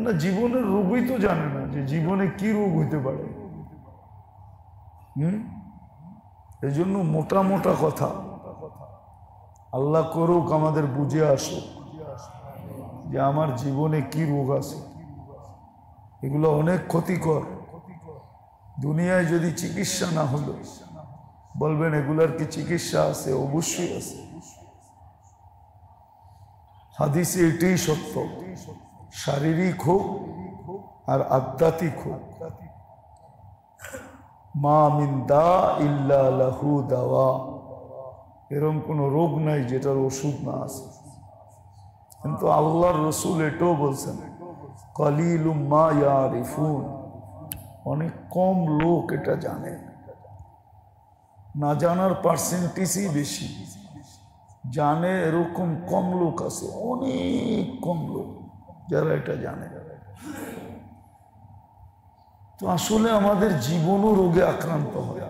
না, জীবনের রোগই তো জানে না যে জীবনে কি রোগ হইতে পারে। এই জন্য মোটা মোটা কথা আল্লাহ করুক আমাদের বুঝে আসুক যে আমার জীবনে কি রোগ আছে। এগুলো অনেক ক্ষতিকর। দুনিয়ায় যদি চিকিৎসা না হলো, বলবেন এগুলার কি চিকিৎসা আছে? অবশ্যই আছে। হাদিসে এটাই সত্য, শারীরিক হোক আর আধ্যাত্মিক হোক। মা মিন দা ইল্লা লাহু দাওয়া, এরকম কোন রোগ নাই যেটার ওষুধ না আছে। কিন্তু আল্লাহর রসুল এটাও বলছেন, কালিলুম মা ইয়ারিফুন, অনেক কম লোক এটা জানে। না জানার পার্সেন্টেজই বেশি, জানে এরকম কম লোক আছে, অনেক কম লোক যারা এটা জানে। তো আসলে আমাদের জীবনও রোগে আক্রান্ত হয়।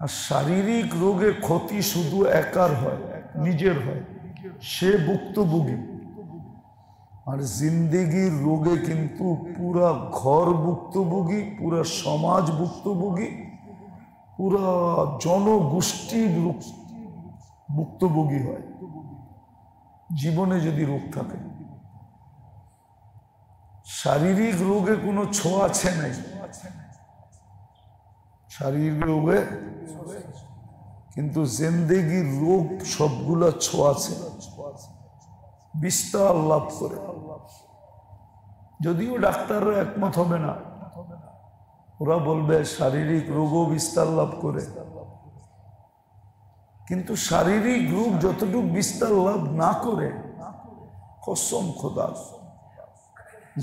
আর শারীরিক রোগে ক্ষতি শুধু একার হয়, নিজের হয়, সে ভুক্তভোগী। আর জিন্দেগির রোগে কিন্তু পুরা ঘর ভুক্তভোগী, পুরা সমাজ ভুক্তভোগী, পুরা জনগোষ্ঠীর ভুক্তভোগী হয় জীবনে যদি রোগ থাকে। শারীরিক রোগে কোনো ছোঁয়াছে নাই, শারীরিক রোগে, কিন্তু জিন্দেগির রোগ সবগুলা ছোঁয়াছে, বিস্তার লাভ করে। যদিও ডাক্তাররা একমত হবে না, ওরা বলবে শারীরিক রোগও বিস্তার লাভ করে। কিন্তু শারীরিক রোগ যতটুকু বিস্তার লাভ না করে, কসম খোদা,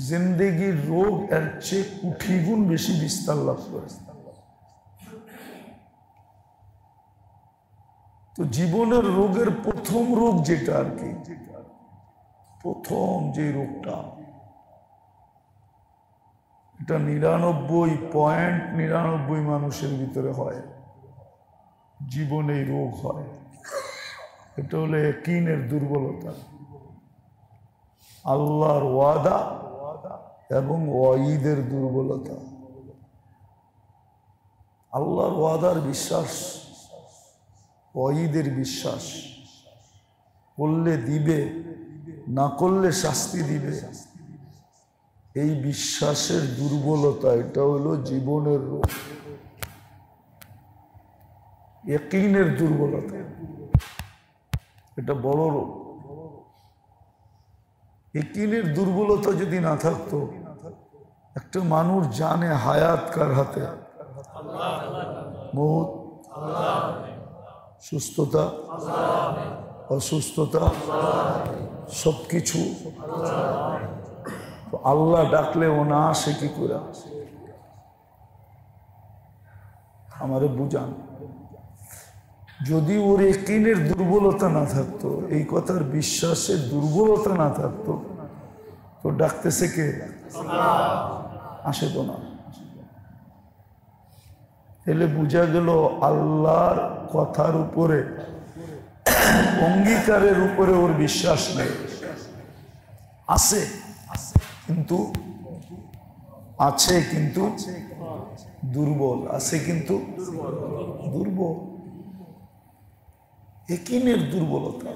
জিন্দেগির রোগ এর চেয়ে কোটি গুণ বেশি বিস্তার লাভ করে। তো জীবনের রোগের প্রথম রোগ যেটা আর কি, প্রথম যে রোগটা, এটা 99.99 মানুষের ভিতরে হয়, জীবনে রোগ হয়। এটা হলো ইয়াকিনের দুর্বলতা, আল্লাহর ওয়াদা এবং ওয়াইদের দুর্বলতা। আল্লাহর ওয়াদার বিশ্বাস, ওয়াইদের বিশ্বাস, করলে দিবে, না করলে শাস্তি দিবে, এই বিশ্বাসের দুর্বলতা, এটা হলো জীবনের রোগ, ইয়াকিনের দুর্বলতা। এটা বড় রোগ। ইয়াকিনের দুর্বলতা যদি না থাকতো, একটা মানুষ জানে হায়াত কার হাতে, মউত, সুস্থতা, অসুস্থতা, সবকিছু আল্লাহ ডাকলে ও না আসে কি করে? আমারে বুঝান। যদি ওর ইয়াকিনের দুর্বলতা না থাকতো, এই কথার বিশ্বাসের দুর্বলতা না থাকতো, তো ডাকতেছে কে? আসে তো না। তাহলে বোঝা গেল আল্লাহর কথার উপরে, অঙ্গীকারের উপরে ওর বিশ্বাস নেই। আছে কিন্তু, আছে কিন্তু দুর্বল, আছে কিন্তু দুর্বল, ইয়াকিনের দুর্বলতা।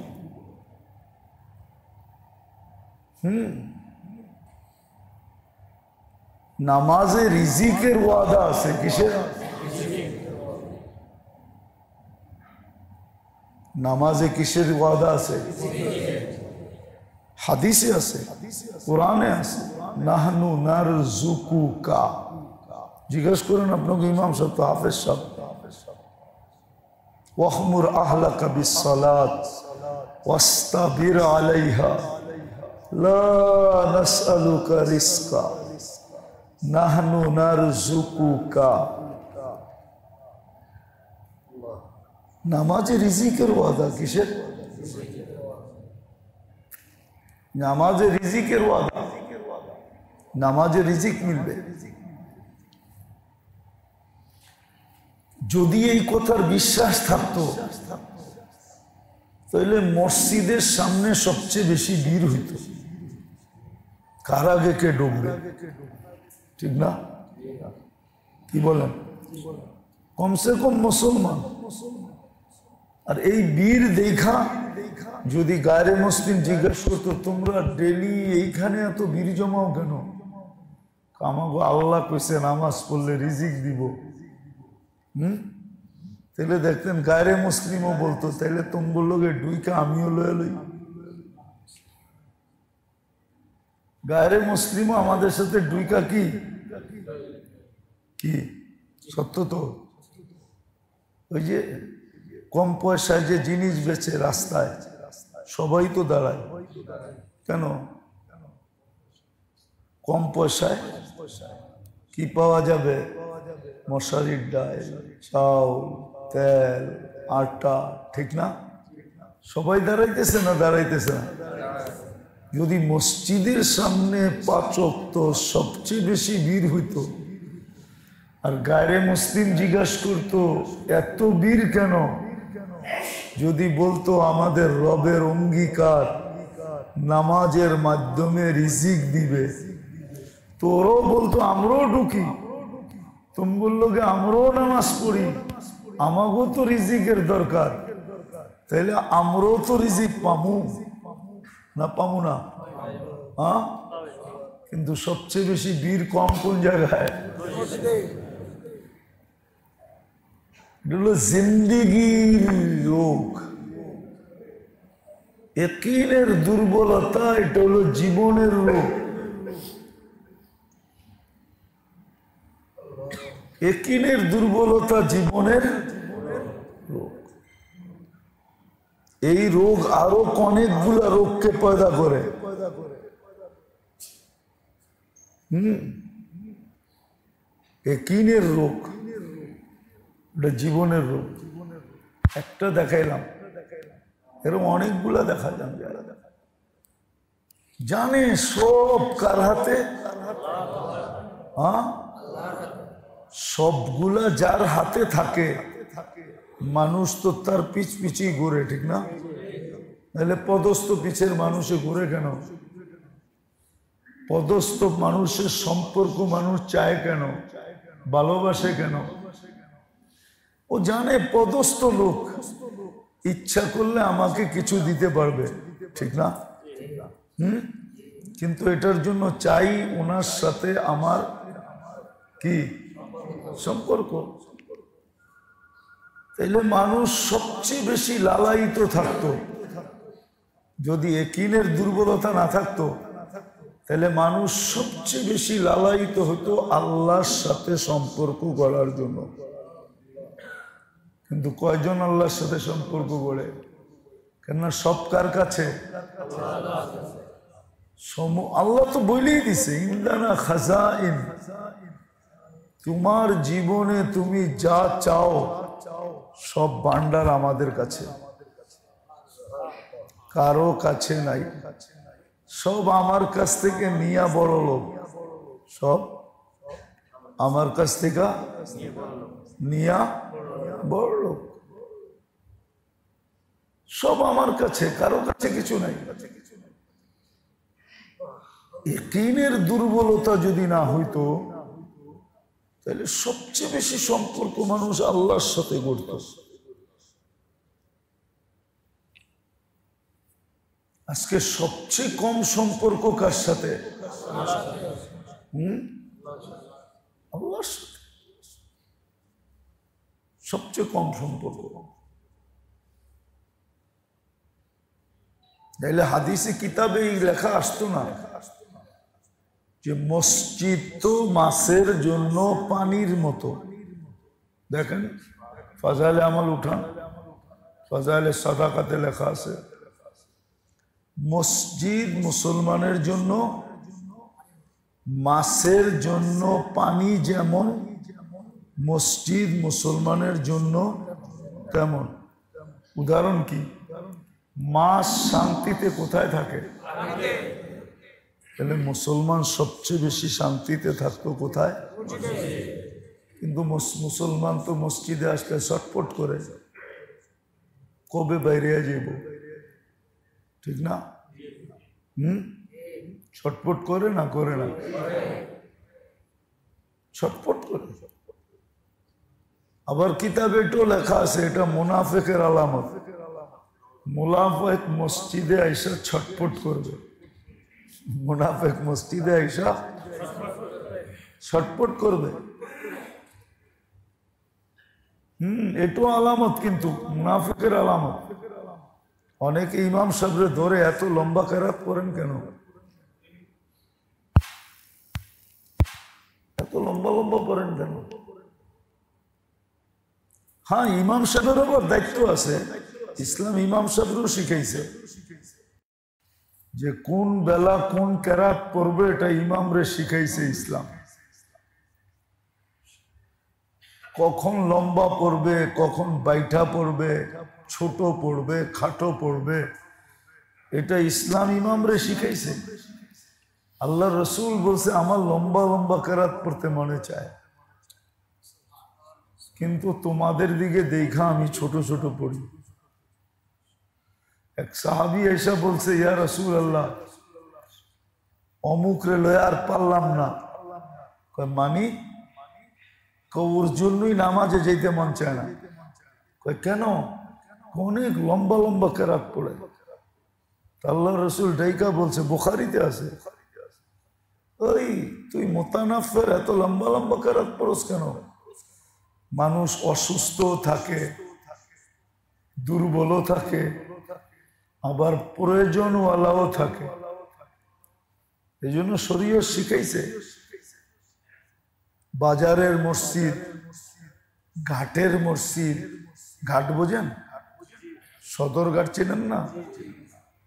নামাজে রিজিকের ওয়াদা আছে, কিসের? নামাজে কিসের ওয়াদা আছে? হাদিসে আছে, কোরআনে আছে, নাহনু নারযুকুকা। জিজ্ঞেস করেন আপনাকে ইমাম সাহেব, তো হাফেজ সাহেব, ওয়াহমুর আহলাকা বিসসালাত ওয়াস্তাবির আলাইহা লা নাসআলুকা রিজকা নাহনু নারযুকুকা। নামাজে রিজিকের ওয়াদা, কিসের? নামাজে রিজিকের ওয়াদা, নামাজে রিজিক মিলবে। যদি এই কথার বিশ্বাস থাকতো, তাহলে মসজিদের সামনে সবচেয়ে বেশি ভিড় হইত, কার আগে কে ঢুকবে, ঠিক না? কি বলেন? কমসে কম মুসলমান। আর এই বীর দেখা যদি গায়রে মুসলিম জিজ্ঞেস করতো, তোমরা ডেলি এইখানে এত বীর জমাও কেন? আমাকে আল্লাহ কইছে নামাজ পড়লে রিজিক দিব। তাহলে দেখতেন গায়রে মুসলিমও বলতো, তাহলে তোমার লোকে ডুইকা আমিও লয়ে লই। গায়রে মুসলিমও আমাদের সাথে ডুইকা কি কি সত্য তো? ওই যে কম পয়সায় যে জিনিস বেচে রাস্তায়, সবাই তো দাঁড়ায় কেন? কম পয়সায় কি পাওয়া যাবে? মশারির ডাল, চাউল, তেল, আটা, ঠিক না? সবাই দাঁড়াইতেছে না? দাঁড়াইতেছে না? যদি মসজিদের সামনে 5 ওয়াক্ত সবচেয়ে বেশি ভিড় হইতো, আর গায়রে মুসলিম জিজ্ঞাসা করতো এত ভিড় কেন? যদি বলতো আমাদের রবের অঙ্গীকার নামাজের মাধ্যমে রিজিক দিবে, তোরও বলতো আমরাও ঢুকি, তোমার লোকে আমরাও নামাজ পড়ি, আমাকেও তো রিজিকের দরকার, তাহলে আমরাও তো রিজিক পামু না? পামু না? হ্যাঁ, কিন্তু সবচেয়ে বেশি ভিড় কম কোন জায়গায়? জিন্দিগির রোগ, ইয়াকিনের দুর্বলতা, এটা হলো জীবনের রোগ। ইয়াকিনের দুর্বলতা জীবনের রোগ। এই রোগ আরো অনেকগুলা রোগকে পয়দা করে। ইয়াকিনের রোগ, এটা জীবনের রোগ। একটা দেখাইলাম, এরকম অনেকগুলা দেখা যান, যারা জানে সব কার হাতে, হ্যাঁ, সবগুলা যার হাতে থাকে, মানুষ তো তার পিছিয়ে ঘুরে, ঠিক না? তাহলে পদস্থ পিছের মানুষে ঘুরে কেন? পদস্থ মানুষের সম্পর্ক মানুষ চায় কেন, ভালোবাসে কেন? ও জানে পদস্থ লোক ইচ্ছা করলে আমাকে কিছু দিতে পারবে, ঠিক না? কিন্তু এটার জন্য চাই ওনার সাথে আমার কি সম্পর্ক। তাইলে মানুষ সবচেয়ে বেশি লালায়িত থাকতো। যদি ইয়াকিনের দুর্বলতা না থাকতো, তাহলে মানুষ সবচেয়ে বেশি লালায়িত হতো আল্লাহর সাথে সম্পর্ক গড়ার জন্য। কিন্তু কয়জন আল্লাহর সাথে সম্পর্ক গড়ে? কেননা সব কার কাছে? আল্লাহ তো বলেই দিছে, ইন্দানা খাজাইন, তোমার জীবনে তুমি যা চাও সব ভান্ডার আমাদের কাছে, কারো কাছে নাই। সব আমার কাছ থেকে নিয়া বড় লোক, সব আমার কাছ থেকে নিয়া বড় লোক, সব আমার কাছে, কারো কাছে কিছু নাই। ইয়াকিনের দুর্বলতা যদি না হইতো, তাহলে সবচেয়ে বেশি সম্পর্ক মানুষ আল্লাহর সাথে গড়ত। আজকে সবচেয়ে কম সম্পর্ক কার সাথে? আল্লাহর সাথে সবচেয়ে কম সম্পর্ক। তাইলে হাদিসে কিতাবে এই লেখা আসতো না যে মসজিদ তো মাছের জন্য পানির মতো। দেখেন ফাজাইলে আমল উঠান, ফাজাইলে সাদাকাতে লেখা আছে মসজিদ মুসলমানের জন্য মাছের জন্য পানি যেমন, মসজিদ মুসলমানের জন্য তেমন। উদাহরণ কি? মাছ শান্তিতে কোথায় থাকে? তাহলে মুসলমান সবচেয়ে বেশি শান্তিতে থাকতো কোথায়? কিন্তু মুসলমান তো মসজিদে আসলে ছটফট করে, কবে বাইরে যাইব। ঠিক না? ছটফট করে না করে না? ছটফট করে। আবার কিতাবে এটাও লেখা আছে এটা মুনাফিকের আলামত। মুনাফিক মসজিদে আইসা ছটফট করবে। মুনাফিক মসজিদে আইসা ছটফট করবে। এটাও আলামত, কিন্তু মুনাফিকের আলামত। অনেকে ইমাম সাহেবরে ধরে এত লম্বা কেরাত করেন কেন? এত লম্বা লম্বা করেন কেন? হ্যাঁ, ইমাম সাহেবের আবার দায়িত্ব আছে। ইসলাম ইমাম সাহেবরও শিখাইছে যে কোন বেলা কোন কেরাত পড়বে, এটা ইমামরে শিখাইছে ইসলাম। কখন লম্বা পড়বে, কখন বাইঠা পড়বে, ছোট পড়বে, খাটো পড়বে, এটা ইসলাম ইমামরে শিখাইছে। আল্লাহ রসুল বলছে আমার লম্বা লম্বা কেরাত পড়তে মনে চায়, কিন্তু তোমাদের দিকে দেখা আমি ছোট ছোট পড়ি। এক সাহাবী এসে বলছে, ইয়া রাসূল আল্লাহ, অমুক রে লয়ে আর পারলাম না। মানি ওর জন্যই নামাজে যেতে মন চায় না। কেন? অনেক লম্বা লম্বা কেরাত পড়ে। আল্লাহ রসুল ডাইকা বলছে, বুখারীতে আছে, ওই তুই মুতানাফফির এত লম্বা লম্বা কেরাত পড়স কেন? মানুষ অসুস্থ থাকে, দুর্বলও থাকে, আবার প্রয়োজনওয়ালাও থাকে। এই জন্য শরীয়ত শিখাইছে বাজারের মসজিদ, ঘাটের মসজিদ। ঘাট বোঝেন? সদরঘাট চেনেন না?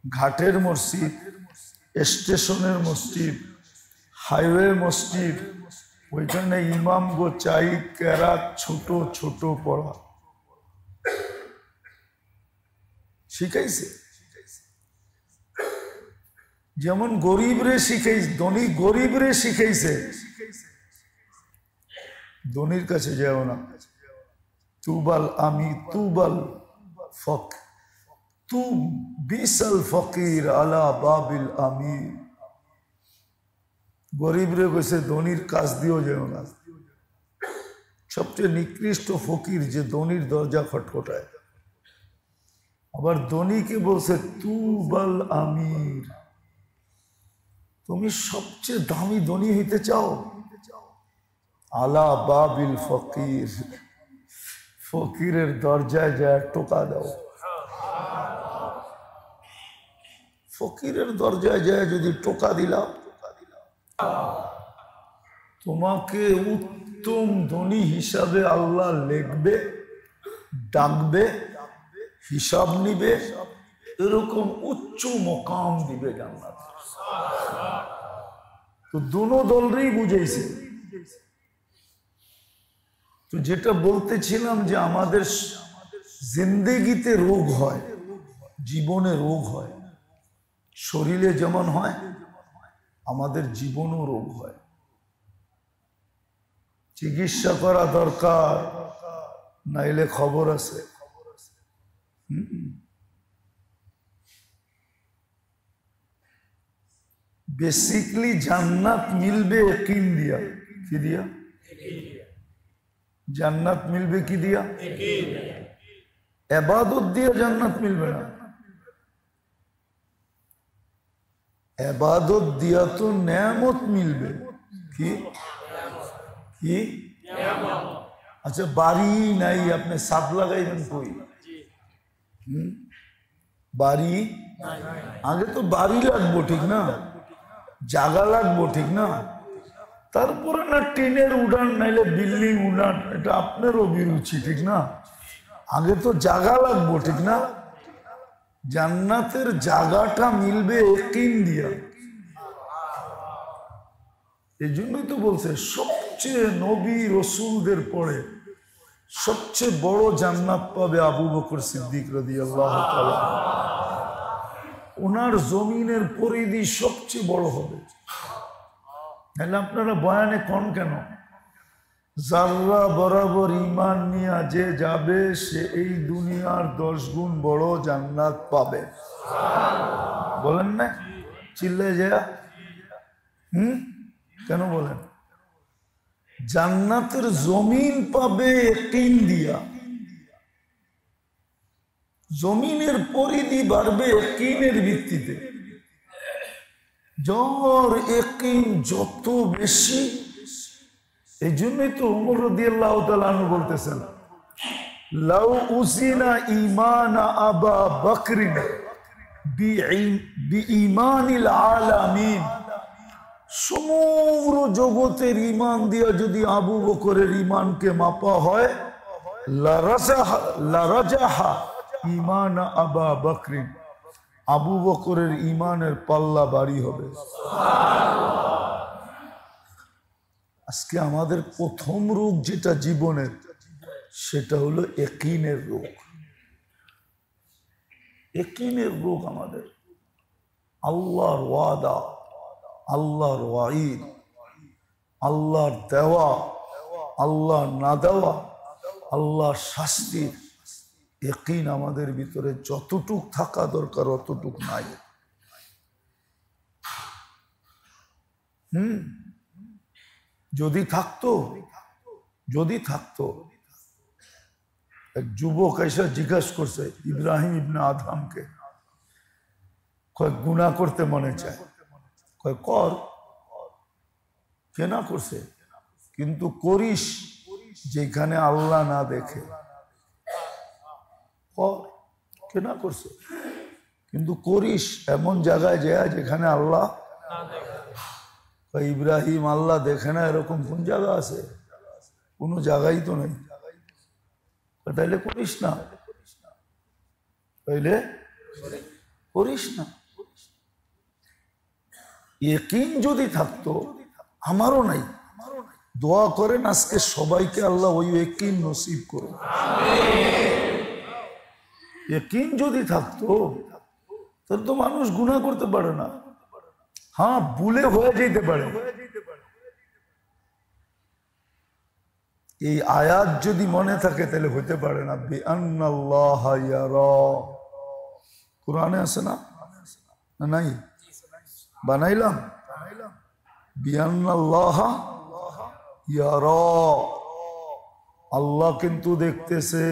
ঘাটের মসজিদ, স্টেশনের মসজিদ, হাইওয়ে মসজিদ, ওইখানে ইমাম গো চাই কেরাত ছোট ছোট পড়া শিখাইছে। যেমন গরিবরে শিখাইছে, ধনী গরিবরে শিখাইছে, ধনীর কাছে যাও না। তুবাল আমি তুবাল ফক তু বিসাল ফকির আলা বাবিল আমির। গরিবরে কইছে ধনীর কাজ দিও যেও না। সবচেয়ে নিকৃষ্ট ফকির যে ধনীর দরজা খটখটায়। আবার ধনীকে বলছে তুবাল আমির, তুমি সবচেয়ে দামি ধনী হইতে চাও, আলা বাবিল ফকির, ফকিরের দরজায় যায় টোকা দাও। ফকিরের দরজায় যায় যদি টোকা দিলাম, তোমাকে উত্তম ধনী হিসাবে আল্লাহ লিখবে, ডাকবে, হিসাব নিবে, এরকম উচ্চ মকাম দিবে জান্নাত। তো দুনো দলরেই বুঝাইছে। তো যেটা বলতেছিলাম যে আমাদের জিন্দেগিতে রোগ হয়, জীবনে রোগ হয়, শরীরে যেমন হয় আমাদের জীবনও রোগ হয়। চিকিৎসা করা দরকার, নাইলে খবর আছে। বেসিকলি জান্নাত মিলবে ইয়াকিন দিয়া। কি দিয়া? জান্নাত মিলবে কি দিয়া? ইবাদত দিয়ে জান্নাত মিলবে না। ইবাদত দিয়া তো নেয়ামত মিলবে। কি কি? আচ্ছা, বাড়ি নাই, আপনি সাপ লাগাইবেন কই? বাড়ি আগে তো বাড়ি লাগবো, ঠিক না? জায়গা লাগবো, ঠিক না? তারপরে না টিনের উড়ান, নাইলে বিল্ডিং উড়ান, এটা আপনার অভিরুচি, ঠিক না? আগে তো জায়গা লাগবো, ঠিক না? জান্নাতের জায়গাটা মিলবে ইয়াকিন দিয়া। এই জন্যই তো বলছে সবচেয়ে নবী রসুলদের পরে সবচেয়ে বড় জান্নাত পাবে আবু বকর সিদ্দিক রাদিয়াল্লাহু তাআলা। ওনার জমিনের পরিধি সবচেয়ে বড় হবে। তাহলে আপনারা বয়ানে কোন কেন? জাররা বরাবর ঈমান নিয়ে যে যাবে সে এই দুনিয়ার 10 গুণ বড় জান্নাত পাবে। বলেন না? চিল্লায় যা কেন বলেন? জান্নাতের জমিন পাবে ইয়াকিন দিয়া, জমিনের পরিধি বাড়বে ইয়াকিনের ভিত্তিতে। যার ইয়াকিন যত বেশি, এই জন্যই তো ওমর রাদিয়াল্লাহু তাআলা আনহু বলতেছেন, লাউ উসিনা ঈমানা আবা বকরিন বিঈমানিল আলামিন, সমগ্র জগতের ঈমান দিয়া যদি আবু বকরের ঈমানকে মাপা হয়, লারাজাহা ঈমানা আবা বকরিন, আবু বকরের ঈমানের পাল্লা ভারী হবে। আজকে আমাদের প্রথম রোগ যেটা জীবনের, সেটা হলো ইয়াকিনের রোগ। ইয়াকিনের রোগ আমাদের। আল্লাহর ওয়াদা, আল্লাহর ওয়াইদ, আল্লাহর দেওয়া, আল্লাহর না দেওয়া, আল্লাহর শাস্তির ইয়াকিন আমাদের ভিতরে যতটুক থাকা দরকার অতটুক নাই। যদি থাকতো এক যুবক এসে জিজ্ঞাসা করছে ইব্রাহিম ইবনে আদহামকে, কয় গুনাহ করতে মনে চায়, কয় কর, কেনা করছে, কিন্তু করিস যেখানে আল্লাহ না দেখে। কর, কেনা করছে, কিন্তু করিস এমন জায়গায় যায় যেখানে আল্লাহ। ইব্রাহিম, আল্লাহ দেখে না এরকম কোন জায়গা আছে? কোনো জায়গাই তো নেই। তাইলে করিস না, তাইলে করিস না। ইয়াকিন যদি থাকতো, আমারও নাই, দোয়া করেন আজকে সবাইকে আল্লাহ ওই ইয়াকিন নসিব করুন। ইয়াকিন যদি থাকতো তাহলে তো মানুষ গুনাহ করতে পারে না। হ্যাঁ, ভুলে হয়ে যেতে পারে। এই আয়াত যদি মনে থাকে তাহলে হইতে পারে না। বিআন্নাল্লাহা ইয়ারা, কোরআনে আছে না? নাই? বানাইলাম? বিআন্নাল্লাহা ইয়ারা, আল্লাহ কিন্তু দেখতেছে।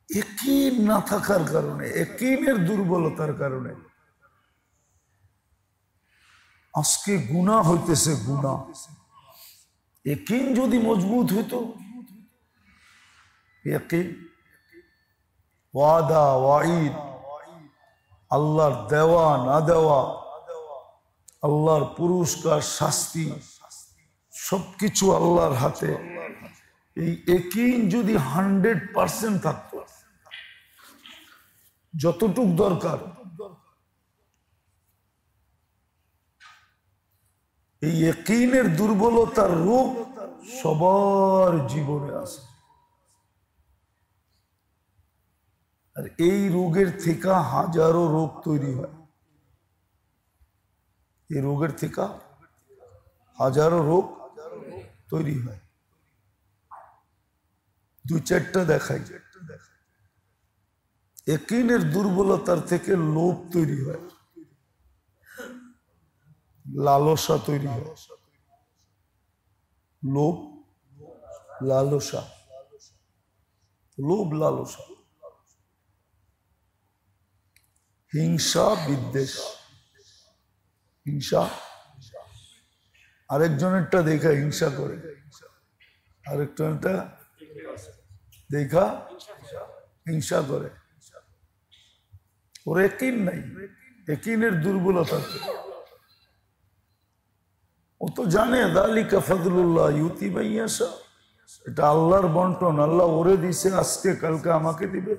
ইয়াকিন না থাকার কারণে, ইয়াকিনের দুর্বলতার কারণে আজকে গুনাহ হইতেছে। গুনাহ, ইয়াকিন যদি মজবুত হইতো, ইয়াকিন, ওয়াদা, ওয়াইদ, আল্লাহর দেওয়া না দেওয়া, আল্লাহর পুরস্কার শাস্তি সবকিছু আল্লাহর হাতে, এই ইয়াকিন যদি 100% থাকতো, যতটুক দরকার, এই ইয়াকিনের দুর্বলতার রোগ সবার জীবনে আছে। আর এই রোগের থেকে হাজারো রোগ তৈরি হয়। এই রোগের থেকে হাজারো রোগ তৈরি হয়। দুই চারটা দেখাই। ইয়াকিনের দুর্বলতার থেকে লোভ তৈরি হয়, লালসা তৈরি হয়। লোভ, লালসা, লোভ, লালসা, হিংসা, বিদ্বেষ। হিংসা, আরেকজনেরটা দেখা হিংসা করে, আরেকজনেরটা দেখা হিংসা করে। ওর ইয়াকিন নাই, ইয়াকিনের দুর্বলতা। ও তো জানে যালিকা ফাদলুল্লাহ ইউতি মান ইয়াশা, এটা আল্লাহর বন্টন, আল্লাহ ওরে দিছে, আজকে কালকে আমাকে দিবে।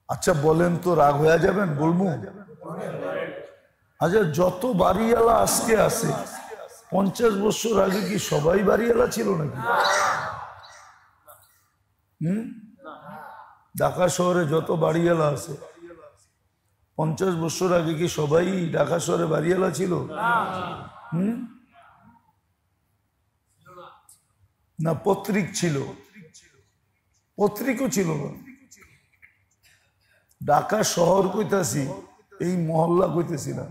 আচ্ছা বলেন তো, রাগ হয়ে যাবেন? বলবো, আচ্ছা যত বাড়িওয়ালা আজকে আছে, 50 বছর আগে কি সবাই বাড়িওয়ালা ছিল নাকি? ঢাকা শহরে যত বাড়িওয়ালা আছে, 50 বছর আগে কি সবাই ঢাকা শহরে বাড়িওয়ালা ছিল? না, পত্রিক ছিল, পত্রিকও ছিল না। ঢাকা শহর কইতাছি, এই মহল্লা কইতেছি না।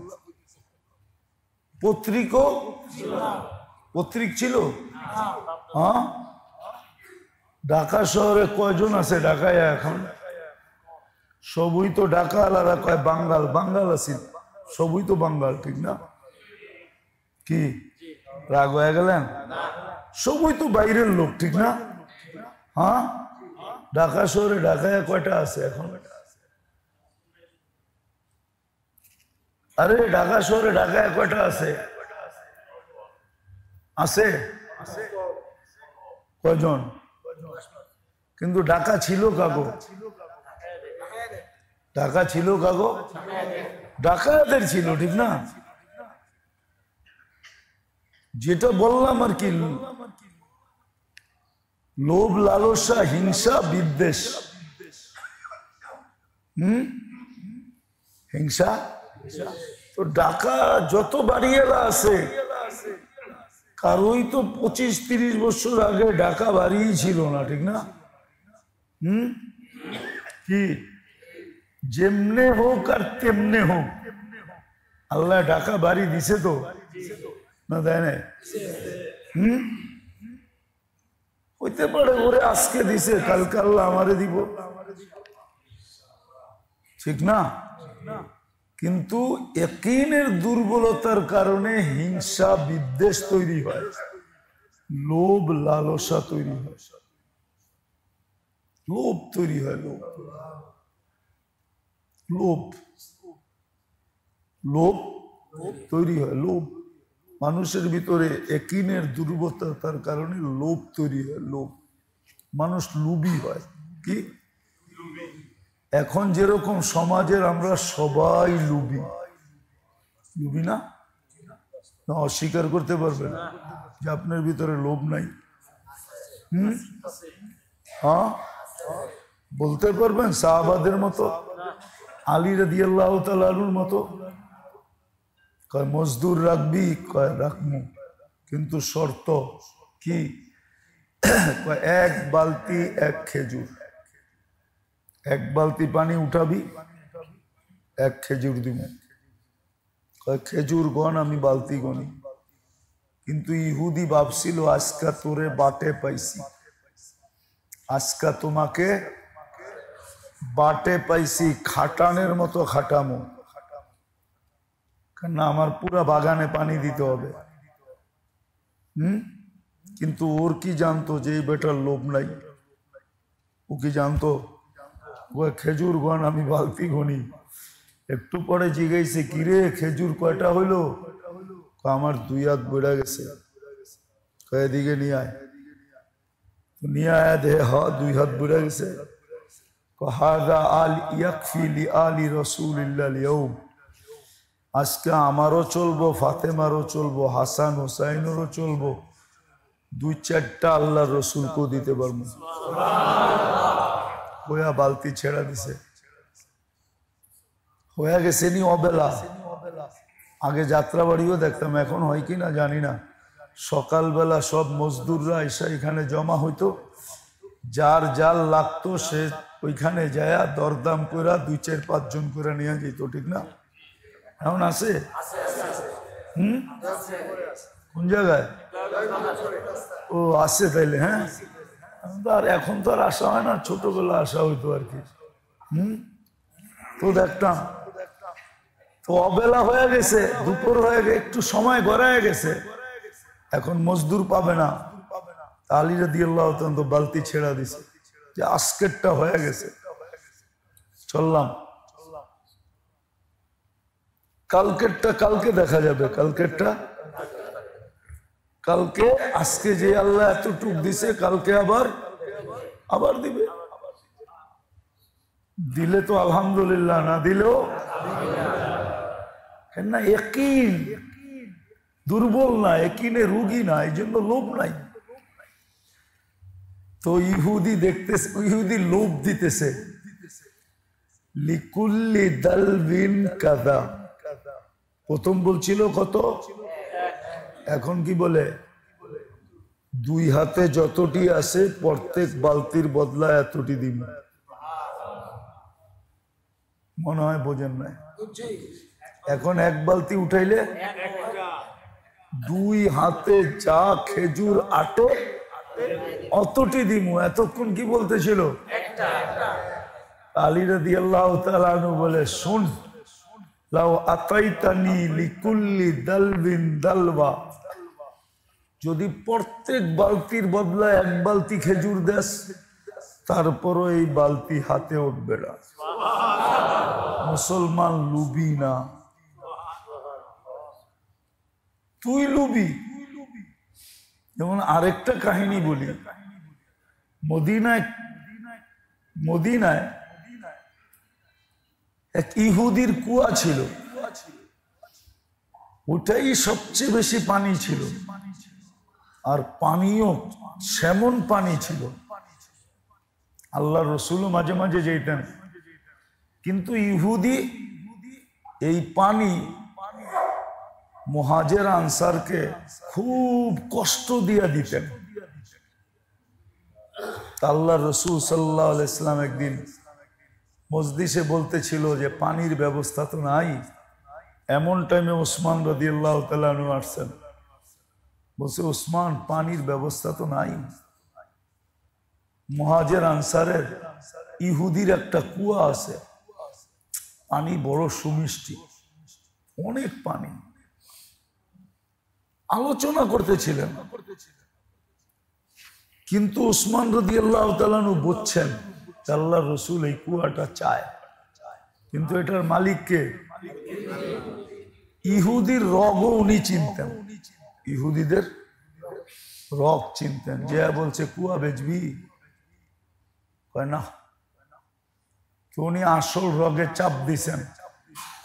পত্রিক ছিল। হ্যাঁ, ঢাকা শহরে কয়জন আছে ঢাকায় এখন? সবই তো ঢাকা আলাদা কয় বাঙ্গাল, বাঙ্গাল আছে, সবই তো বাঙ্গাল, ঠিক না? কি রাগ হয়ে গেলেন? সবই তো বাইরের লোক, ঠিক না? হ্যাঁ, ঢাকা শহরে ঢাকায় কয়টা আছে এখন? আরে ঢাকা শহরে ঢাকায় কয়টা আছে? আছে কয়জন? কিন্তু ঢাকা ছিল কাগো? ঢাকা ছিল কাগো? ঢাকাদের ছিল, ঠিক না? যেটা বললাম আর কি, লোভ, লালসা, হিংসা, বিদ্বেষ। হিংসা। তো ঢাকা যত বাড়িওয়ালা আছে, কারোই তো 25-30 বছর আগে ঢাকা বাড়িই ছিল না, ঠিক না? কি যেমনে হোক আর তেমনে হোক, আল্লাহ ঢাকা বাড়ি দিছে তো না, দেয় না? হইতে পারে ওরে আজকে দিছে, কালকে আল্লাহ আমারে দিব, ঠিক না? কিন্তু ইয়াকিনের দুর্বলতার কারণে হিংসা, বিদ্বেষ তৈরি হয়, লোভ, লালসা তৈরি হয়, লোভ তৈরি হয়, লোভ, লোভ, লোভ তৈরি হয়, লোভ। মানুষের ভিতরে ইয়াকিনের দুর্বলতার কারণে লোভ তৈরি হয়, লোভ। মানুষ লোভী হয়। কি এখন যেরকম সমাজের আমরা সবাই লোভী, লোভী না? অস্বীকার করতে পারবেন যে আপনার ভিতরে লোভ নাই? হ্যাঁ, বলতে পারবেন সাহাবাদের মতো, আলী রাদিয়াল্লাহু তাআলা আনহুর মতো? কয় মজদুর রাখবি, কয় রাখমু, কিন্তু শর্ত কি? কয় এক বালতি এক খেজুর, এক বালতি পানি উঠাবি, এক খেজুর দিব। কয় খেজুর গণ, আমি বালতি গনি। কিন্তু ইহুদি ভাবছিল আজকা তোরে বাটে পাইছি, আজকা তোমাকে বাটে পাইছি, খাটানের মতো খাটামো, কেন আমার পুরা বাগানে পানি দিতে হবে। কিন্তু ওর কি জানতো যে এই বেটার লোভ নাই? ও কি জানতো? খেজুর গণ, আমি বালতি গনি। একটু পরে জিজ্ঞাসে, কিরে খেজুর কয়টা হইলো? আমার 2 হাত বেড়ে গেছে। এদিকে নিয়ে আয়, নিয়ে আয়, দে, হ 2 হাত বেড়ে গেছে। হাযা ইয়াকফি লিআলি রাসূলিল্লাহ আল-ইয়াউম, আজকে আমারও চলবো, ফাতেমারও চলবো, হাসান হোসাইনেরও চলবো, 2-4টা আল্লাহর রসুলকেও দিতে পারবো। হইয়া বালতি ছেড়া দিছে, হয়ে গেছে নি অবেলা। আগে যাত্রা বাড়িও দেখতাম, এখন হয় কি না জানি না। সকালবেলা সব মজদুররা এসে এখানে জমা হইতো, যার জাল লাগতো সে ওইখানে যায় দরদাম করে 2-4-5 জন করে নিয়ে যেত, ঠিক না? এখন আছে? কোন জায়গায়? ও আছে তাইলে। হ্যাঁ, আর এখন তো আর আসা হয় না, ছোটবেলা আসা হইতো আর কি। তো দেখতাম। তো অবেলা হয়ে গেছে, দুপুর হয়ে গেছে, একটু সময় গড়ায় গেছে, এখন মজদুর পাবে না। আলী রাদিয়াল্লাহু তাআলা বালতি ছেড়া দিছে যে আজকেরটা হয়ে গেছে, চললাম, কালকেরটা কালকে দেখা যাবে, কালকেরটা কালকে, আজকে যে আল্লাহ এতটুক দিছে কালকে আবার দিবে। দিলে তো আলহামদুলিল্লাহ, না দিলেও না। ইয়াকিন দুর্বল না, ইয়াকিনে রোগী না, এই জন্য লোভ নাই। তো ইহুদি দেখতেছে, ইহুদি লোভ দিতেছে, লিকুল্লি দালবিন কাদা। প্রথম বলছিল কত, এখন কি বলে? 2 হাতে যতটি আছে প্রত্যেক বালতির বদলা এতটি দিব। মনে হয় বোঝেন নাই। এখন এক বালতি উঠাইলে 2 হাতে যা খেজুর আটে অতটি দিমু। এতক্ষণ কি বলতেছিল? আলী রাদিয়াল্লাহু তাআলা আনহু বলে, শুন, লাউ আতাইতানি লিকুল্লি দালবিন দালবা, যদি প্রত্যেক বালতির বদলা 1 বালতি খেজুর দেস, তারপরও এই বালতি হাতে উঠবে না। মুসলমান লুবি না, তুই লুবি। যেমন আরেকটা কাহিনী বলি, মদিনায় এক ইহুদির কুয়া ছিল, ওটাই সবচেয়ে বেশি পানি ছিল, আর পানিও সেমন পানি ছিল। আল্লাহ রসুলও মাঝে মাঝে যেতেন, কিন্তু ইহুদি এই পানি মুহাজির আনসারকে খুব কষ্ট দিয়ে দিতেন। আল্লাহ রসুল সাল্লাল্লাহু আলাইহি ওয়াসাল্লাম একদিন মজলিসে বলতেছিল যে পানির ব্যবস্থা তো নাই। এমন টাইমে ওসমান রাদিয়াল্লাহু তাআলা আনহু আসছেন, বলছে, ওসমান, পানির ব্যবস্থা তো নাই। মুহাজির আনসারের ইহুদির একটা কুয়া আছে, পানি বড় সুমিষ্টি, অনেক পানি। আলোচনা করতেছিলেন, কিন্তু উসমান রাদিয়াল্লাহু তাআলা আনহু বুঝছেন আল্লাহ রসুল এই কুয়াটা চায়, কিন্তু এটার মালিক কে? ইহুদির রগও উনি চিনতেন, ইহুদিদের রগ চিনতেন। যে বলছে কুয়া বেচবি, কয় না। উনি আসল রগে চাপ দিছেন,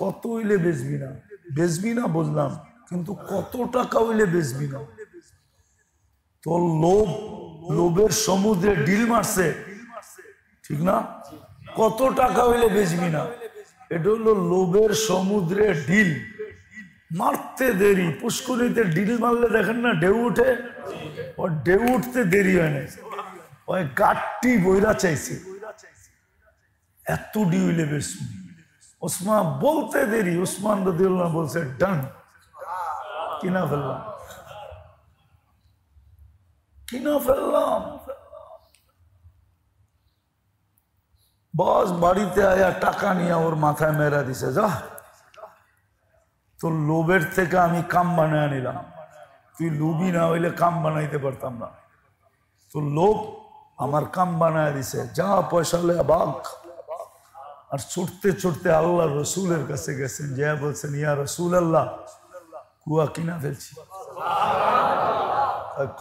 কত হইলে বেচবি না? বেচবি না বললাম, কিন্তু কত টাকা হইলে বেচবি না? তোর লোভের সমুদ্রে ডিল মারছে, ঠিক না? কত টাকা হইলে বেচবি না? এটা হলো লোভের সমুদ্রে ডিল মারতে দেরি। পুষ্করিতে ডিল মারলে দেখেন না ঢেউ উঠে, ও ঢেউ উঠতে দেরি হয় না, ওই গাঠটি বইরা চাইছে, এত ডি হইলে বেচবি। ওসমান বলতে দেরি, উসমান রাদিয়াল্লাহু আনহু বলছে, ডান, কিনা ফেললাম, কিনা ফেললাম। বস বাড়িতে আয়া টাকা নিয়ে ওর মাথায় মেরা দিছে, যা, তোর লোভের থেকে আমি কাম বানায় নিলাম, তুই লোভী না হইলে কাম বানাইতে পারতাম না, তোর লোভ আমার কাম বানায় দিছে, যা পয়সা লয়া বাঘ। আর ছুটতে ছুটতে আল্লাহ রসুলের কাছে গেছেন, যা বলছেন, ইয়া রসুল আল্লাহ, কুয়া কিনা ফেলছি।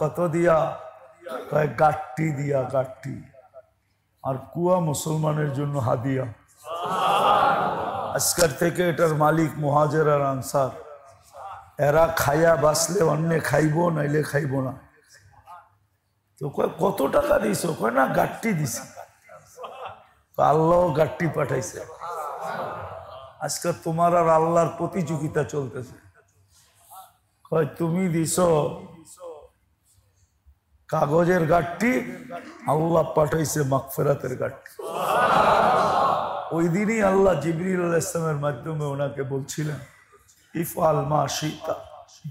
কত দিয়া? কয় গাঠটি দিয়া, গাঠটি। আর কুয়া মুসলমানের জন্য হাদিয়া। আজকের থেকে এটার মালিক মুহাজির আর আনসার, এরা খাইয়া বাঁচলে অন্য খাইব, নাইলে খাইব না। তো কয় কত টাকা দিছ? কয় না, গাঠটি দিছি। আল্লাহ গাঠটি পাঠাইছে। আজকে তোমার আর আল্লাহর প্রতিযোগিতা চলতেছে। কয় তুমি দিছ কাগজের গাঠটি, আল্লাহ পাঠাইছে মাগফিরাতের গাঠটি। ওই দিনই আল্লাহ জিবরিল আলাইহিস সালামের মাধ্যমে ওনাকে বলছিলেন, ইফআল মা শিতা,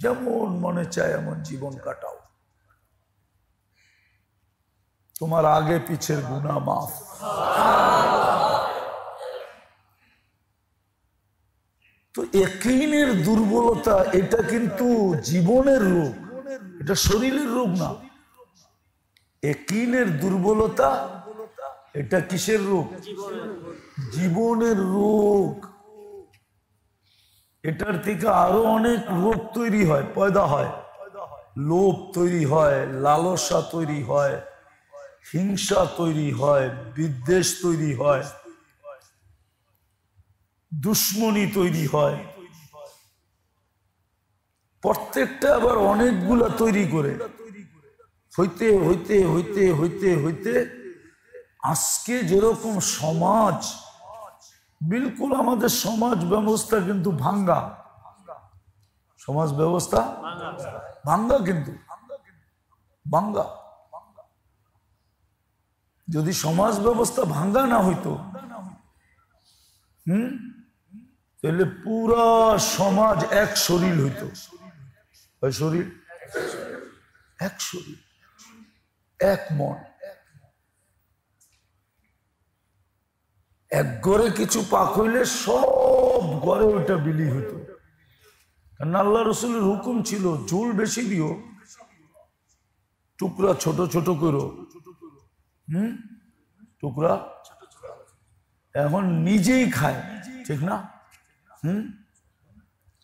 যেমন মনে চায় এমন জীবন কাটাও, তোমার আগে পিছের গুনাহ মাফ। তো ইয়াকিনের দুর্বলতা, এটা কিন্তু জীবনের রোগ, এটা শরীরের রোগ না। ইয়াকিনের দুর্বলতা, এটা কিসের রোগ? জীবনের রোগ। এটার থেকে আরো অনেক রোগ তৈরি হয়, পয়দা হয়। লোভ তৈরি হয়, লালসা তৈরি হয়, হিংসা তৈরি হয়, বিদ্বেষ তৈরি হয়, দুশ্মনী তৈরি হয়। প্রত্যেকটা আবার অনেকগুলা তৈরি করে, হইতে হইতে হইতে হইতে হইতে আজকে যেরকম সমাজ, বিলকুল আমাদের সমাজ ব্যবস্থা কিন্তু ভাঙ্গা। সমাজ ব্যবস্থা ভাঙ্গা, কিন্তু ভাঙ্গা। যদি সমাজ ব্যবস্থা ভাঙ্গা না হইতো, তাহলে পুরা সমাজ এক শরীর হইতো। শরীর এক শরীর, এক মন। এক ঘরে কিছু পাক হইলে সব ঘরে ওইটা বিলি হইতো। কারণ আল্লাহ রসুলের হুকুম ছিল ঝোল বেশি দিও, টুকরা ছোট ছোট করো। টুকরা এখন নিজেই খায়, ঠিক না?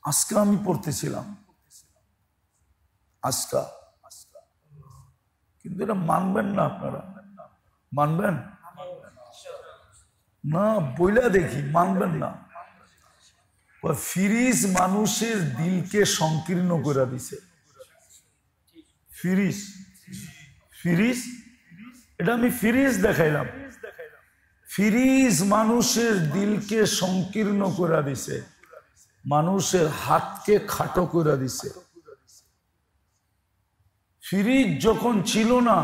আজকে আমি পড়তেছিলাম, আজকা, কিন্তু এটা মানবেন না আপনারা? মানবেন না? বইলা দেখি, মানবেন না। ফিরিজ মানুষের দিলকে সংকীর্ণ করে দিছে। ফিরিজ, ফিরিজ, এটা আমি ফিরিজ দেখাইলাম। ফিরিজ মানুষের দিলকে সংকীর্ণ করে দিছে, মানুষের হাতকে খাটো করে দিছে। ফিরিজ যখন ছিল না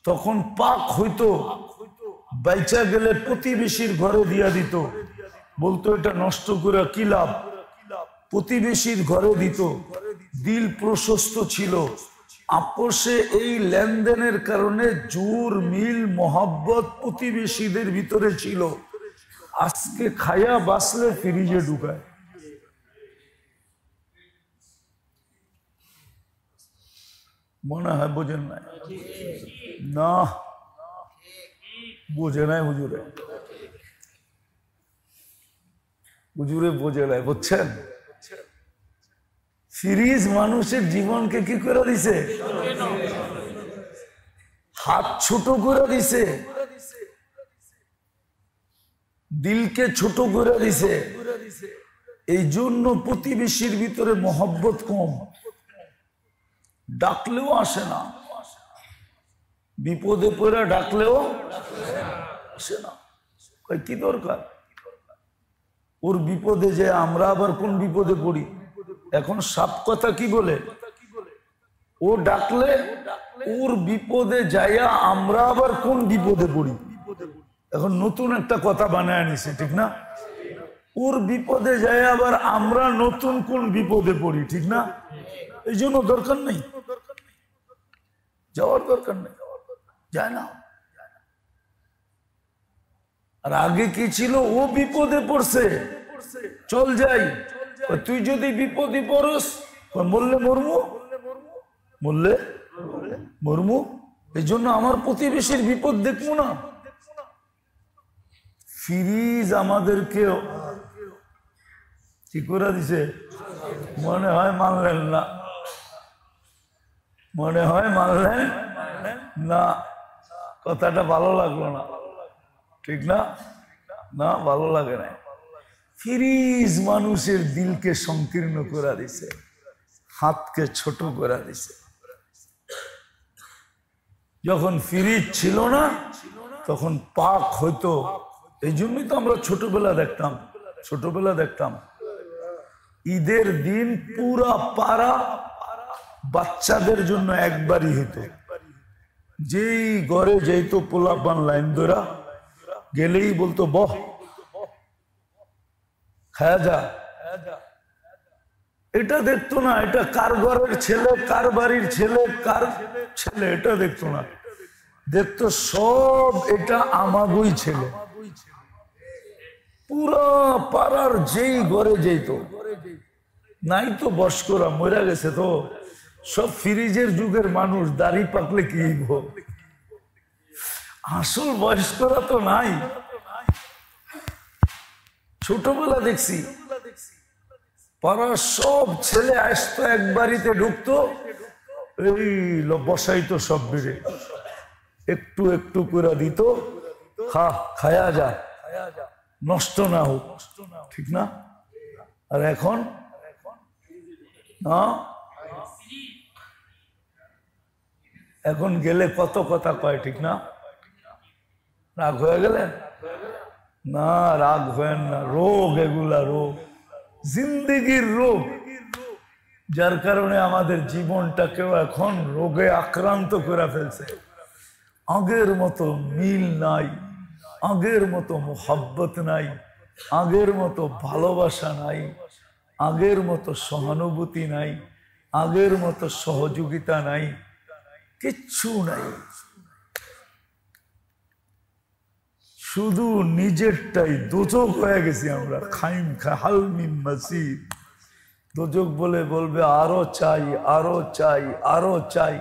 তখন পাক হইতো, বাইচা গেলে প্রতিবেশীর ঘরে দিয়া দিত, বলতো এটা নষ্ট করে কি লাভ, প্রতিবেশীর ঘরে দিত। দিল প্রশস্ত ছিল, আপোষে এই লেনদেনের কারণে জোর মিল মোহাব্বত প্রতিবেশীদের ভিতরে ছিল। আজকে খায়া বাসলে ফ্রিজে ঢুকায়। মনে হয় বোঝেন নাই? না, বোঝে নাই হুজুরে, হুজুরে বোঝে নাই, বুঝছেন? ফিরিজ মানুষের জীবনকে কি করে দিছে? হাত ছোট করে দিছে, দিলকে ছোট করে দিছে। এই জন্য প্রতিবেশীর ভিতরে মহব্বত কম, ডাকলেও আসে না, বিপদে পড়ে ডাকলেও আসে না। কি দরকার ওর বিপদে, যে আমরা আবার কোন বিপদে পড়ি? এখন সাপ কথা কি বলে, ও ডাকলে ওর বিপদে যাইয়া আমরা আবার কোন বিপদে পড়ি? এখন নতুন একটা কথা বানায় নিছে, ঠিক না? ওর বিপদে যায় আবার আমরা নতুন কোন বিপদে পড়ি, ঠিক না? এই জন্য দরকার নেই, যাওয়ার দরকার নেই, যায় না। আর আগে কি ছিল, ও বিপদে পড়ছে, চল যাই। তুই যদি বিপদে পড়স, মরলে মরমু, মরলে মরমু, এই জন্য আমার প্রতিবেশীর বিপদ দেখবো না। ফিরিজ আমাদেরকে কি করে দিছে? মনে হয় মানলেন না, মনে হয় মানলেন না। কথাটা ভালো লাগলো না, ঠিক না? না, ভালো লাগে না। ফিরিজ মানুষের দিলকে সংকীর্ণ করে দিছে, হাতকে ছোট করে দিছে। যখন ফিরিজ ছিল না তখন পাক হইতো। এই জন্যই তো আমরা ছোটবেলা দেখতাম ঈদের দিন পুরা পাড়া বাচ্চাদের জন্য একবারই হইতো। যেই ঘরে যেত পোলাপান লাইন ধরা গেলেই বলতো বহ, খায়া যা। এটা দেখতো না এটা কার ঘরের ছেলে, কার বাড়ির ছেলে, কার ছেলে, এটা দেখতো না। দেখতো সব এটা আমাগোই ছেলে। পুরা পাড়ার যেই ঘরে যেত, নাই তো বয়স্করা মরে গেছে, তো সব ফ্রিজের যুগের মানুষ, দাড়ি পাকলে কি গো, আসল বয়স্করা তো নাই। ছোটবেলা দেখছি পাড়ার সব ছেলে আসতো, এক বাড়িতে ঢুকতো, এই বসাইতো সব বেড়ে, একটু একটু করে দিত, খায়া যা, নষ্ট না হোক, ঠিক না? আর এখন না, এখন গেলে কত কথা কয়, ঠিক না? রাগ হয়ে গেলেন? না, রাগ হয়েন না, রোগ এগুলা, রোগ, জিন্দেগির রোগ, যার কারণে আমাদের জীবনটাকেও এখন রোগে আক্রান্ত করে ফেলছে। আগের মতো মিল নাই, আগের মতো মোহাব্বত নাই, আগের মতো ভালোবাসা নাই, আগের মতো সহানুভূতি নাই, আগের মতো সহযোগিতা নাই, কিচ্ছু নাই। শুধু নিজেরটাই দোজক হয়ে গেছি আমরা। খাইম খাহাল মিন মাসিদ। দোজক বলে বলবে আরো চাই, আরো চাই, আরো চাই।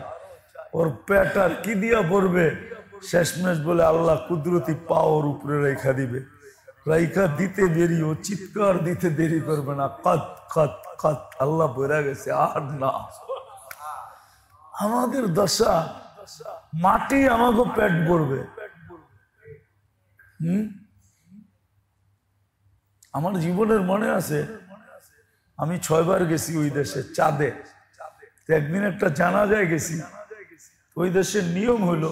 ওর পেট আর কি দিয়া পড়বে? শেষমেশ বলে আল্লাহ কুদরতি পাওয়ার উপরে রেখা দিবে। রাইখা দিতে দেরি, ও চিৎকার দিতে দেরি করবে না। কাত কাত কাত, আল্লাহ বেড়া গেছে আর না। আমাদের দশা, মাটি আমাকে পেট ভরবে। আমার জীবনের মনে আছে, আমি 6 বার গেছি ওই দেশে চাঁদে। একদিন একটা জানাজায় গেছি। ওই দেশের নিয়ম হলো,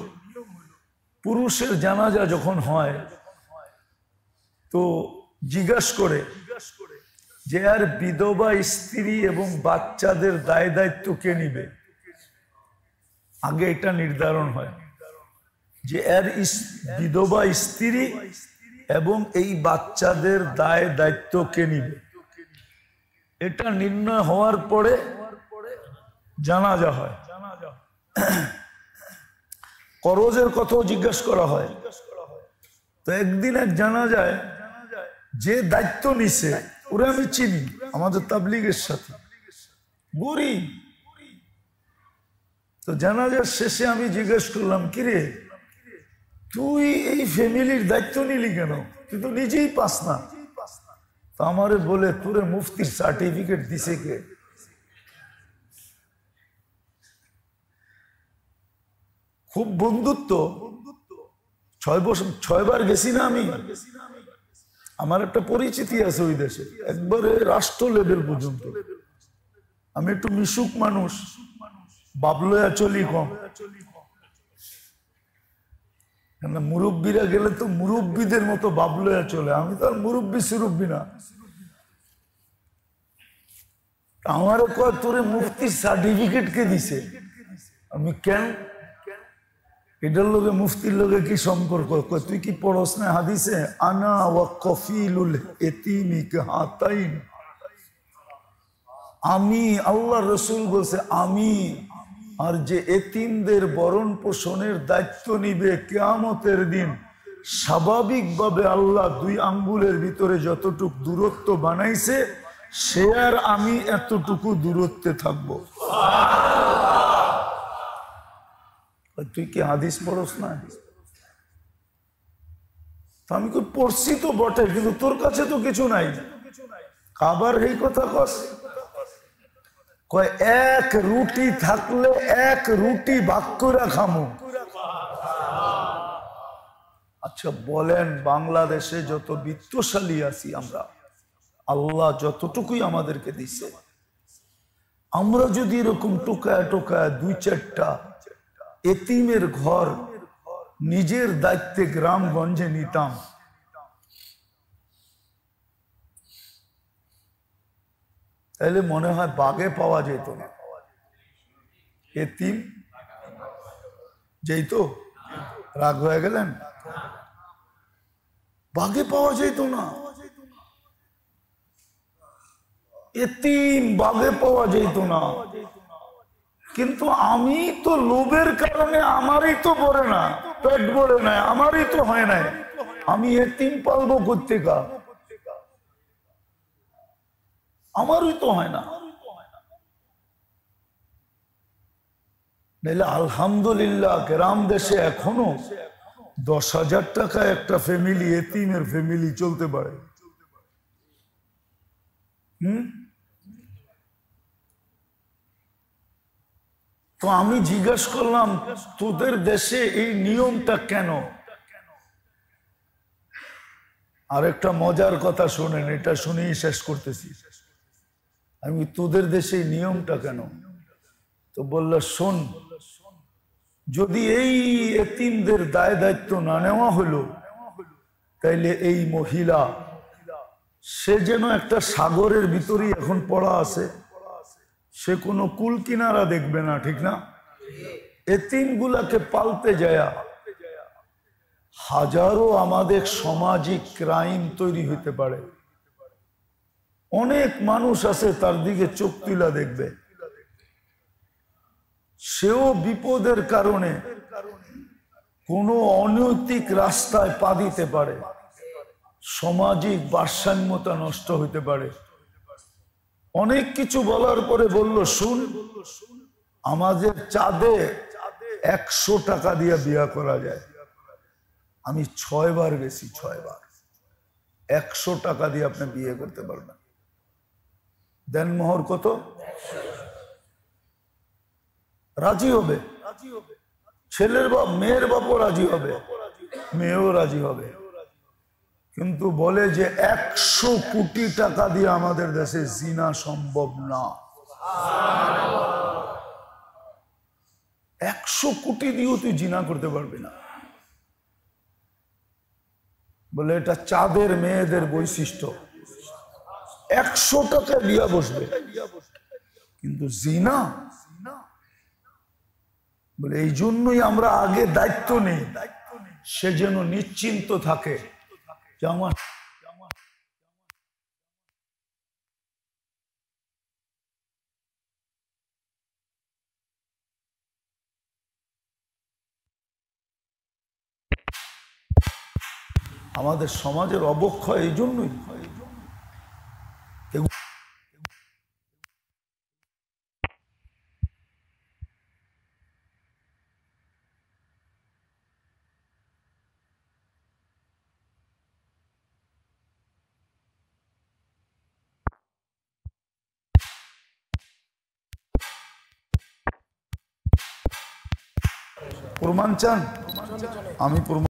পুরুষের জানাজা যখন হয় তো জিজ্ঞাসা করে যে আর বিধবা স্ত্রী এবং বাচ্চাদের দায় দায়িত্ব কে নিবে। আগে এটা নির্ধারণ হয় যে এর বিধবা স্ত্রী এবং এই বাচ্চাদের দায় দায়িত্ব কে নিবে। এটা নির্ণয় হওয়ার পরে জানাজা হয়। করজের কথাও জিজ্ঞাসা করা হয়। তো একদিন এক জানাজায় যে দায়িত্ব নিছে ওরা আমি চিনি, আমাদের তাবলীগের সাথে গরিব। তো জানাজার শেষে আমি জিজ্ঞেস করলাম, কিরে তুই এই ফ্যামিলির দায়িত্ব নিলি কেন? তুই তো নিজেই পাস না। তো আমারে বলে, তোরে মুফতির সার্টিফিকেট দিছে কে? খুব বন্ধুত্ব। 6 বার গেছি না আমি। আমার একটা পরিচিতি আছে ওই দেশে, একবারে রাষ্ট্র লেভেল পর্যন্ত। আমি একটু মিশুক মানুষ, বাবলয়া চলি কম। মুরব্বীরা গেলে তো মুরব্বীদের মতো বাবলয়া চলে, আমি তো আর মুরব্বী সুরব্বী না। আমারও কয়, তোরে মুফতির সার্টিফিকেট কে দিছে? আমি কেন? এটার লোকে মুফতির লোকে কি সম্পর্ক? তুই কি পড়স না হাদিসে, আনা ওয়া কফিলুল ইতিমি কাহাতাইন। আমি, আল্লাহ রসুল বলছে আমি আর যে এতিমদের ভরণ পোষণের দায়িত্ব নিবে কিয়ামতের দিন, স্বাভাবিকভাবে আল্লাহ 2 আঙ্গুলের ভিতরে যতটুকু দূরত্ব বানাইছে সে আর আমি এতটুকু দূরত্বে থাকবো। তুই কি হাদিস পড়স না? আমি তো পড়ছি তো বটে, কিন্তু তোর কাছে তো কিছু নাই। আবার এই কথা কস, কয় এক রুটি থাকলে 1 রুটি ভাগ করে খামু। আচ্ছা বলেন, বাংলাদেশে যত বিত্তশালী আছি আমরা, আল্লাহ যতটুকুই আমাদেরকে দিছে, আমরা যদি এরকম টোকায় টোকায় 2-4টা এতিমের ঘর নিজের দায়িত্বে গ্রামগঞ্জে নিতাম, তাহলে মনে হয় বাগে পাওয়া যেত না। এতিম যেই তো রাগ হয়ে গেলেন, বাগে পাওয়া যেত না। এতিম বাগে পাওয়া যেত না। কিন্তু আমি তো লোভের কারণে আমারই তো ভরে না, পেট ভরে নাই, আমারই তো হয় নাই। আমি এতিম পালবো কোত্থেকা? আমারই তো হয় না। নাইলে আলহামদুলিল্লাহ গ্রাম দেশে এখনো 10,000 টাকা একটা ফ্যামিলি, এতিমের ফ্যামিলি চলতে পারে। তো আমি জিজ্ঞাসা করলাম, তোদের দেশে এই নিয়মটা কেন? আর একটা মজার কথা শোনেন, এটা শুনেই শেষ করতেছি। আমি তোদের দেশে এই নিয়মটা কেন? তো বলল, শোন, যদি এই এতিমদের দায় দায়িত্ব না নেওয়া হলো, তাইলে এই মহিলা সে যেন একটা সাগরের ভিতরেই এখন পড়া আছে, সে কোনো কুল কিনারা দেখবে না, ঠিক না? এতিম গুলাকে পালতে যায়া হাজারো আমাদের সামাজিক ক্রাইম তৈরি হতে পারে। অনেক মানুষ আছে তার দিকে চোখ তুলা দেখবে, সেও বিপদের কারণে কোনো অনৈতিক রাস্তায় পা দিতে পারে, সামাজিক ভারসাম্যতা নষ্ট হইতে পারে। অনেক কিছু বলার পরে বলল, শুন, আমাদের চাঁদে 100 টাকা দিয়ে বিয়া করা যায়। আমি 6 বার গেছি, 6 বার। 100 টাকা দিয়ে আপনি বিয়ে করতে পারবেন। দেন মোহর কত? রাজি হবে ছেলের বাপ, মেয়ের বাপও রাজি হবে, মেয়েও রাজি হবে। কিন্তু বলে যে 100 কোটি টাকা দিয়ে আমাদের দেশে জিনা সম্ভব না। 100 কোটি দিয়েও তুই জিনা করতে পারবি না। বলে এটা চাঁদের মেয়েদের বৈশিষ্ট্য, 100 টাকায় বিয়া বসবে, কিন্তু জিনা। বলে এই জন্যই আমরা আগে দায়িত্ব নেই, সে যেন নিশ্চিন্ত থাকে যে আমার আমাদের সমাজের অবক্ষয় এই জন্যই। প্রমাণ চান? আমি প্রমাণ